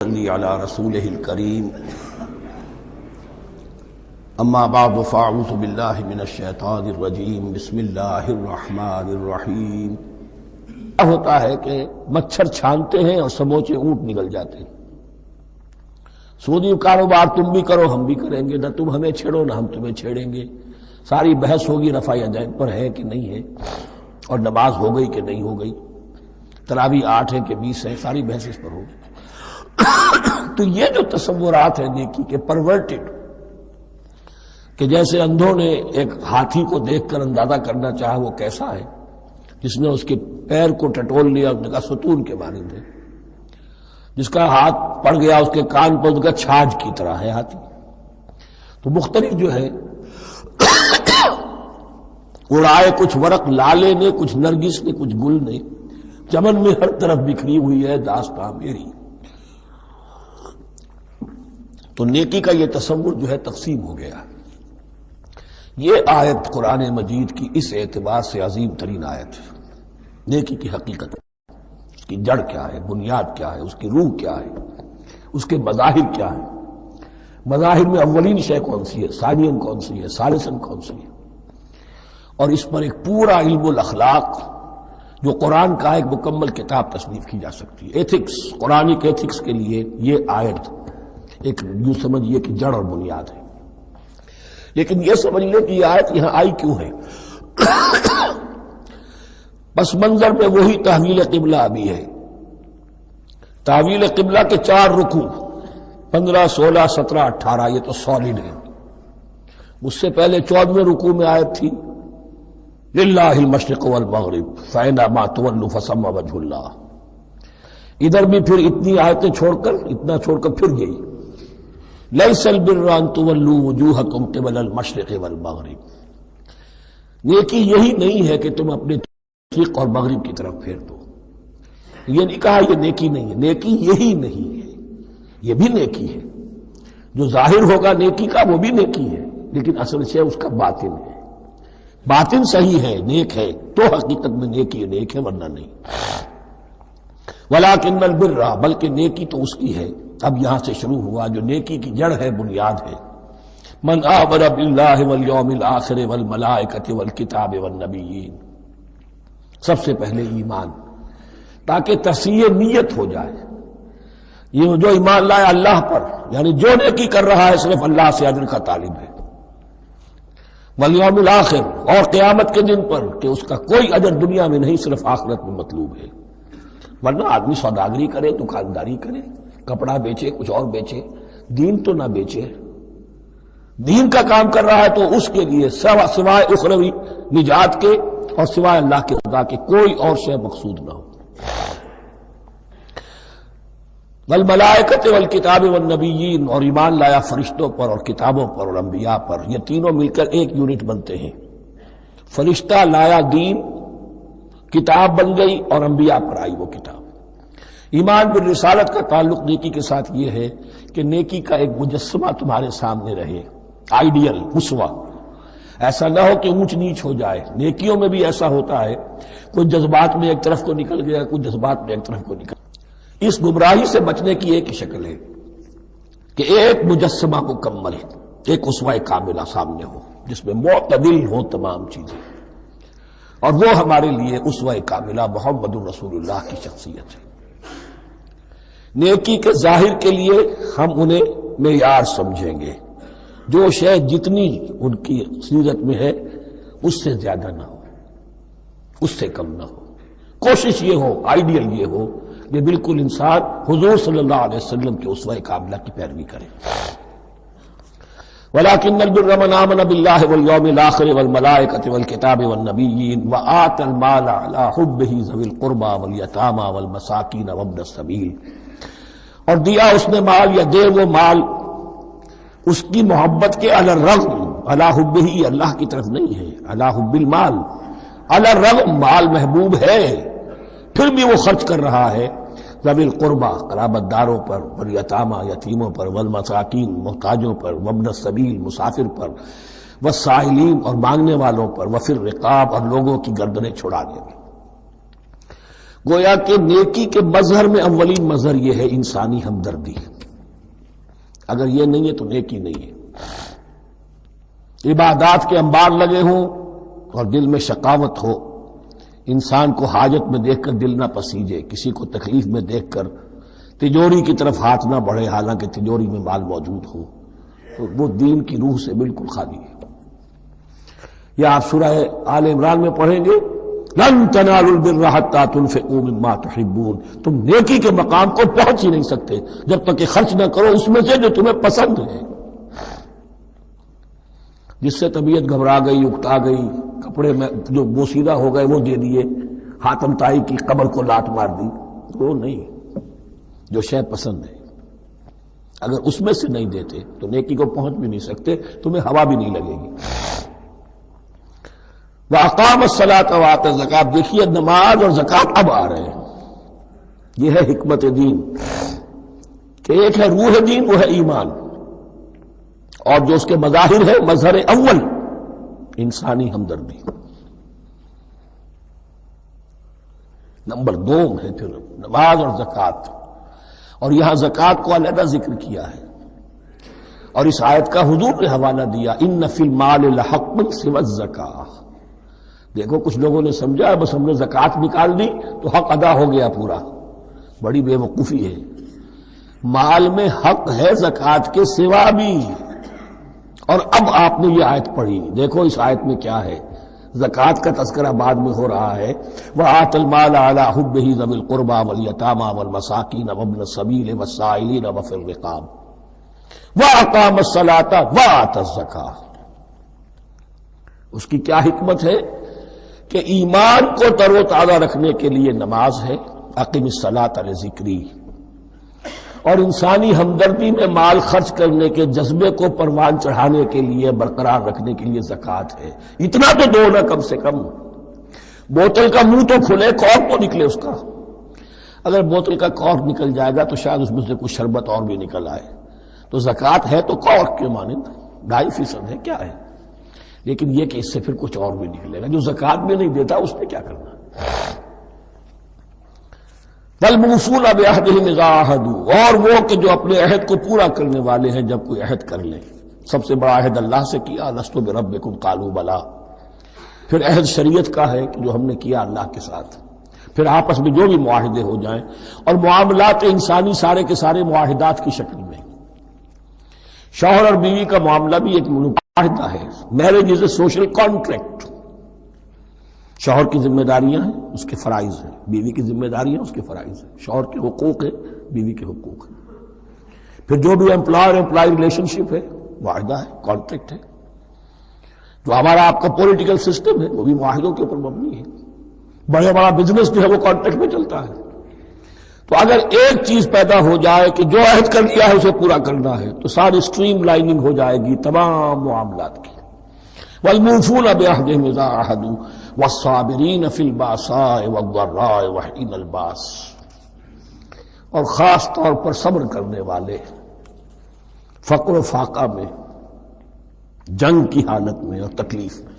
صلی علی رسولہ الکریم اما بعد فاعوذ باللہ من الشیطان الرجیم بسم اللہ الرحمن الرحیم۔ ہوتا ہے کہ مچھر چھانتے ہیں اور سموچے اونٹ نکل جاتے ہیں۔ سودی کاروبار تم بھی کرو ہم بھی کریں گے، نہ تم ہمیں چھیڑو نہ ہم تمہیں چھیڑیں گے، ساری بحث ہوگی رفع یدین پر ہے کہ نہیں ہے، اور نماز ہو گئی کہ نہیں ہو گئی، تراویح 8 ہے کہ 20 ہے، ساری بحث اس پر ہوگی۔ تو یہ جو تصورات ہیں نیکی کے پرورٹڈ، کہ جیسے اندھوں نے ایک ہاتھی کو دیکھ کر اندازہ کرنا چاہا وہ کیسا ہے، جس نے اس کے پیر کو ٹٹول لیا، اس نے کہا ستون کے مانند ہے، جس کا ہاتھ پڑ گیا اس کے کان پر، اس کا چھاج کی طرح ہے ہاتھی۔ تو مختلف جو ہے اڑائے کچھ ورق لالے نے، کچھ نرگس نے، کچھ گل نے، چمن میں ہر طرف بکھری ہوئی ہے داستاں میری۔ تو نیکی کا یہ تصور جو ہے تقسیم ہو گیا۔ یہ آیت قرآن مجید کی اس اعتبار سے عظیم ترین آیت ہے۔ نیکی کی حقیقت، اس کی جڑ کیا ہے، بنیاد کیا ہے، اس کی روح کیا ہے، اس کے مظاہر کیا ہے، مظاہر میں اولین شے کون سی ہے، ثانین کون سی ہے، ثالثاً کون سی ہے، اور اس پر ایک پورا علم الاخلاق جو قرآن کا ایک مکمل کتاب تصنیف کی جا سکتی ہے۔ ایتھکس، قرآنک ایتھکس کے لیے یہ آیت ایک یوں سمجھیے کہ جڑ اور بنیاد ہے۔ لیکن یہ سمجھ لیں کہ یہ آیت یہاں آئی کیوں ہے۔ پس منظر میں وہی تحویل قبلہ ابھی ہے۔ تحویل قبلہ کے 4 رکوع 15، 16، 17، 18 یہ تو سالڈ ہے۔ اس سے پہلے 14ویں رکوع میں آیت تھی للہ المشرق والمغرب فأینما تولوا فثم وجہ اللہ۔ ادھر بھی پھر اتنی آیتیں چھوڑ کر، اتنا چھوڑ کر پھر گئی لیس البر ان تولوا وجوہکم قبل المشرق والمغرب۔ نیکی یہی نہیں ہے کہ تم اپنے مشرق اور مغرب کی طرف پھیر دو۔ یہ نہیں کہا یہ نیکی نہیں ہے، نیکی یہی نہیں ہے، یہ بھی نیکی ہے۔ جو ظاہر ہوگا نیکی کا وہ بھی نیکی ہے، لیکن اصل سے اس کا باطن ہے۔ باطن صحیح ہے، نیک ہے، تو حقیقت میں نیکی نیک ہے، ورنہ نہیں۔ ولیکن البر، بلکہ نیکی تو اس کی ہے۔ اب یہاں سے شروع ہوا جو نیکی کی جڑ ہے، بنیاد ہے۔ من آمن باللہ والیوم الآخر والملائکۃ والکتاب والنبیین، سب سے پہلے ایمان، تاکہ تصحیح نیت ہو جائے۔ یہ جو ایمان لائے اللہ پر، یعنی جو نیکی کر رہا ہے صرف اللہ سے اجر کا طالب ہے، والیوم الآخر، اور قیامت کے دن پر کہ اس کا کوئی اجر دنیا میں نہیں، صرف آخرت میں مطلوب ہے۔ ورنہ آدمی سوداگری کرے، دکانداری کرے، کپڑا بیچے، کچھ اور بیچے، دین تو نہ بیچے۔ دین کا کام کر رہا ہے تو اس کے لیے سوائے اخروی نجات کے اور سوائے اللہ کے خدا کے کوئی اور شے مقصود نہ ہو۔ والملائکۃ والکتاب والنبیین، اور ایمان لایا فرشتوں پر اور کتابوں پر اور انبیاء پر۔ یہ تینوں مل کر ایک یونٹ بنتے ہیں۔ فرشتہ لایا دین، کتاب بن گئی، اور انبیاء پر آئی وہ کتاب۔ ایمان بالرسالت کا تعلق نیکی کے ساتھ یہ ہے کہ نیکی کا ایک مجسمہ تمہارے سامنے رہے، آئیڈیل، اسوہ۔ ایسا نہ ہو کہ اونچ نیچ ہو جائے۔ نیکیوں میں بھی ایسا ہوتا ہے، کوئی جذبات میں ایک طرف کو نکل گیا، کوئی جذبات میں ایک طرف کو نکل گیا۔ اس گمراہی سے بچنے کی ایک ہی شکل ہے کہ ایک مجسمہ مکمل، ایک اسوہ کاملہ سامنے ہو جس میں معتدل ہو تمام چیزیں، اور وہ ہمارے لیے اسوہ کاملہ محمد رسول اللہ کی شخصیت ہے۔ نیکی کے ظاہر کے لیے ہم انہیں معیار سمجھیں گے، جو شے جتنی ان کی سیرت میں ہے اس سے زیادہ نہ ہو، اس سے کم نہ ہو۔ کوشش یہ ہو، آئیڈیل یہ ہو کہ بالکل انسان حضور صلی اللہ علیہ وسلم کے اسوہ کاملہ کی پیروی کرے۔ ولیکن البر من آمن باللہ والیوم الآخر والملائکۃ والکتاب والنبیین وآتی المال علی حبہ ذوی القربى والیتامى والمساکین وابن السبیل، اور دیا اس نے مال، یا دے وہ مال اس کی محبت کے علی الرغم، علی حبہ اللہ کی طرف نہیں ہے، علی حب المال، علی الرغم مال محبوب ہے، پھر بھی وہ خرچ کر رہا ہے ذوی القربى قرابت داروں پر، والیتامى یتیموں پر، والمساکین محتاجوں پر، وابن السبیل مسافر پر، والسائلین اور مانگنے والوں پر، وفی الرقاب اور لوگوں کی گردنیں چھڑانے میں۔ گویا کہ نیکی کے مظہر میں اولین مظہر یہ ہے انسانی ہمدردی. اگر یہ نہیں ہے تو نیکی نہیں ہے. عبادات کے انبار لگے ہوں اور دل میں شقاوت ہو، انسان کو حاجت میں دیکھ کر دل نہ پسیجے، کسی کو تکلیف میں دیکھ کر تجوری کی طرف ہاتھ نہ بڑھے حالانکہ تجوری میں مال موجود ہو، تو وہ دین کی روح سے بالکل خالی ہے. یا آپ سورہ آل عمران میں پڑھیں گے لن تنالوا البر حتى تنفقوا مما تحبون، تم نیکی کے مقام کو پہنچ ہی نہیں سکتے جب تک کہ خرچ نہ کرو اس میں سے جو تمہیں پسند ہے. جس سے طبیعت گھبرا گئی، اکتا گئی، کپڑے میں جو بوسیدہ ہو گئے وہ دے دیے، حاتم طائی کی قبر کو لات مار دی، وہ نہیں. جو شے پسند ہے اگر اس میں سے نہیں دیتے تو نیکی کو پہنچ بھی نہیں سکتے، تمہیں ہوا بھی نہیں لگے گی. وَأَقَامَ الصَّلَاةَ وَآتَى الزَّكَاةَ، دیکھیے نماز اور زکوٰۃ اب آ رہے ہیں. یہ ہے حکمت دین کہ ایک ہے روح دین، وہ ہے ایمان، اور جو اس کے مظاہر ہے مظہر اول انسانی ہمدردی. نمبر 2 ہے پھر نماز اور زکوٰۃ، اور یہاں زکوٰۃ کو علیحدہ ذکر کیا ہے اور اس آیت کا حضور نے حوالہ دیا ان فی المال لحق سوى الزکاۃ. دیکھو کچھ لوگوں نے سمجھا بس ہم نے زکوٰۃ نکال دی تو حق ادا ہو گیا پورا. بڑی بے وقوفی ہے. مال میں حق ہے زکوٰۃ کے سوا بھی. اور اب آپ نے یہ آیت پڑھی، دیکھو اس آیت میں کیا ہے. زکوٰۃ کا تذکرہ بعد میں ہو رہا ہے وَآتَ الْمَالَ عَلَىٰ حُبِّهِ ذَوِي الْقُرْبَىٰ وَالْيَتَامَىٰ وَالْمَسَاكِينَ وَابْنَ السَّبِيلِ وَالسَّائِلِينَ وَفِي الرِّقَابِ وَأَقَامَ الصَّلَاةَ وَآتَى الزَّكَاةَ. اس کی کیا حکمت ہے کہ ایمان کو تر و تازہ رکھنے کے لیے نماز ہے، اقم الصلاۃ لذکری، اور انسانی ہمدردی میں مال خرچ کرنے کے جذبے کو پروان چڑھانے کے لیے برقرار رکھنے کے لیے زکوٰۃ ہے. اتنا تو دو نا کم سے کم. بوتل کا منہ تو کھلے، کارک تو نکلے اس کا. اگر بوتل کا کارک نکل جائے گا تو شاید اس میں سے کچھ شربت اور بھی نکل آئے. تو زکوٰۃ ہے تو کارک کے مانند 2.5% ہے، کیا ہے، لیکن یہ کہ اس سے پھر کچھ اور بھی نکلے گا. جو زکوٰۃ بھی نہیں دیتا اس نے کیا کرنا. وَالْمُوفُونَ بِعَهْدِهِمْ إِذَا عَاهَدُوا، اور وہ کہ جو اپنے عہد کو پورا کرنے والے ہیں جب کوئی عہد کر لیں. سب سے بڑا عہد اللہ سے کیا، لست بربکم قالوا بلی. پھر عہد شریعت کا ہے کہ جو ہم نے کیا اللہ کے ساتھ. پھر آپس میں جو بھی معاہدے ہو جائیں، اور معاملات انسانی سارے کے سارے معاہدات کی شکل میں. شوہر اور بیوی کا معاملہ بھی ایک معاہدہ ہے. Marriage is a social contract. شوہر کی ذمہ داریاں ہیں، اس کے فرائض ہیں، بیوی کی ذمہ داریاں اس کے فرائض ہیں. شوہر کے حقوق ہیں، بیوی کے حقوق ہیں. پھر جو بھی امپلائر امپلائی ریلیشن شپ ہے معاہدہ ہے، کانٹریکٹ ہے. جو ہمارا آپ کا پولیٹیکل سسٹم ہے وہ بھی معاہدوں کے اوپر مبنی ہے. بڑا بزنس جو ہے وہ کانٹریکٹ میں چلتا ہے. تو اگر ایک چیز پیدا ہو جائے کہ جو عہد کر لیا ہے اسے پورا کرنا ہے تو ساری اسٹریم لائننگ ہو جائے گی تمام معاملات کی. وَالْمُوفُونَ بِعَهْدِهِمْ إِذَا عَاهَدُوا وَالصَّابِرِينَ فِي الْبَأْسَاءِ وَالضَّرَّاءِ وَحِينَ الْبَأْسِ، اور خاص طور پر صبر کرنے والے فقر و فاقہ میں، جنگ کی حالت میں اور تکلیف میں.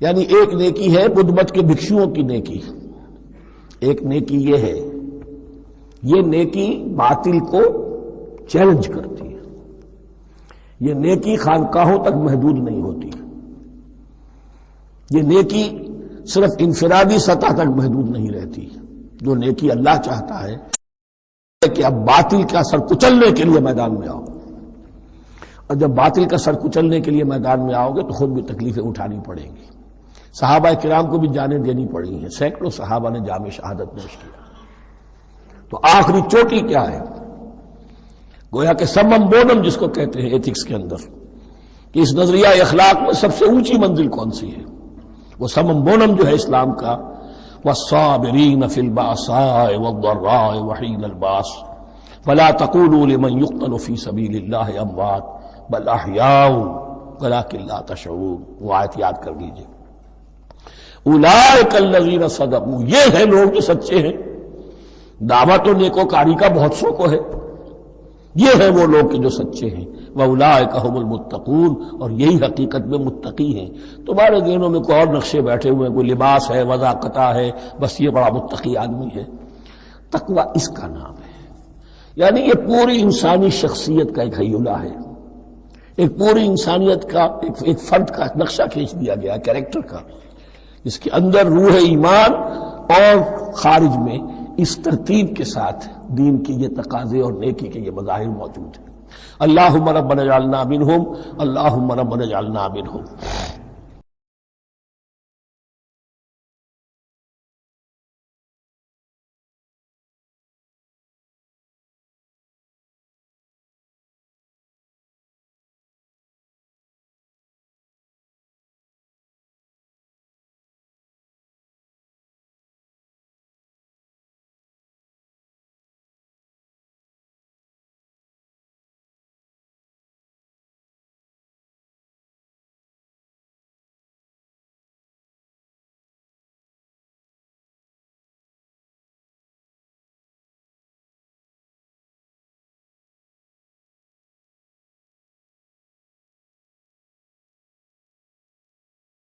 یعنی ایک نیکی ہے بدھ مت کے بھکشوؤں کی نیکی. ایک نیکی یہ ہے، یہ نیکی باطل کو چیلنج کرتی ہے. یہ نیکی خانقاہوں تک محدود نہیں ہوتی. یہ نیکی صرف انفرادی سطح تک محدود نہیں رہتی. جو نیکی اللہ چاہتا ہے کہ اب باطل کا سر کچلنے کے لیے میدان میں آؤ، اور جب باطل کا سر کچلنے کے لیے میدان میں آؤ گے تو خود بھی تکلیفیں اٹھانی پڑیں گی. صحابہ کرام کو بھی جانیں دینی پڑی ہیں. سینکڑوں صحابہ نے جام شہادت نوش کیا. تو آخری چوٹی کیا ہے؟ گویا کہ سمم بونم جس کو کہتے ہیں ایتھکس کے اندر، کہ اس نظریہ اخلاق میں سب سے اونچی منزل کون سی ہے؟ وہ سمم بونم جو ہے اسلام کا، وَالصَّابِرِينَ فِي الْبَأْسَاءِ وَالضَّرَّاءِ وَحِينَ الْبَأْسِ وَلَا تَقُولُوا لِمَنْ يُقْتَلُ فِي سَبِيلِ اللَّهِ أَمْوَاتٌ بَلْ أَحْيَاءٌ وَلَكِنْ لَا تَشْعُرُونَ. وہ آیت یاد کر لیجیے. اولئک الذین صدقوا، یہ ہیں لوگ جو سچے ہیں. دعوت و نیکوکاری کا بہت سو کو ہے، یہ ہیں وہ لوگ کہ جو سچے ہیں، وَأُولَٰئِكَ هُمُ الْمُتَّقُونَ، اور یہی حقیقت میں متقی ہیں۔ تمہارے ذہنوں میں کوئی اور نقشے بیٹھے ہوئے ہیں، کوئی لباس ہے، وضاقتہ ہے، بس یہ بڑا متقی آدمی ہے۔ تقویٰ اس کا نام ہے، یعنی یہ پوری انسانی شخصیت کا ایک ہیولہ ہے، ایک پوری انسانیت کا ایک فرد کا نقشہ کھینچ دیا گیا کیریکٹر کا، جس کے اندر روح ایمان اور خارج میں اس ترتیب کے ساتھ دین کی یہ تقاضے اور نیکی کے یہ مظاہر موجود ہیں۔ اللہم ربنا اجعلنا منہم، اللہم ربنا اجعلنا منہم۔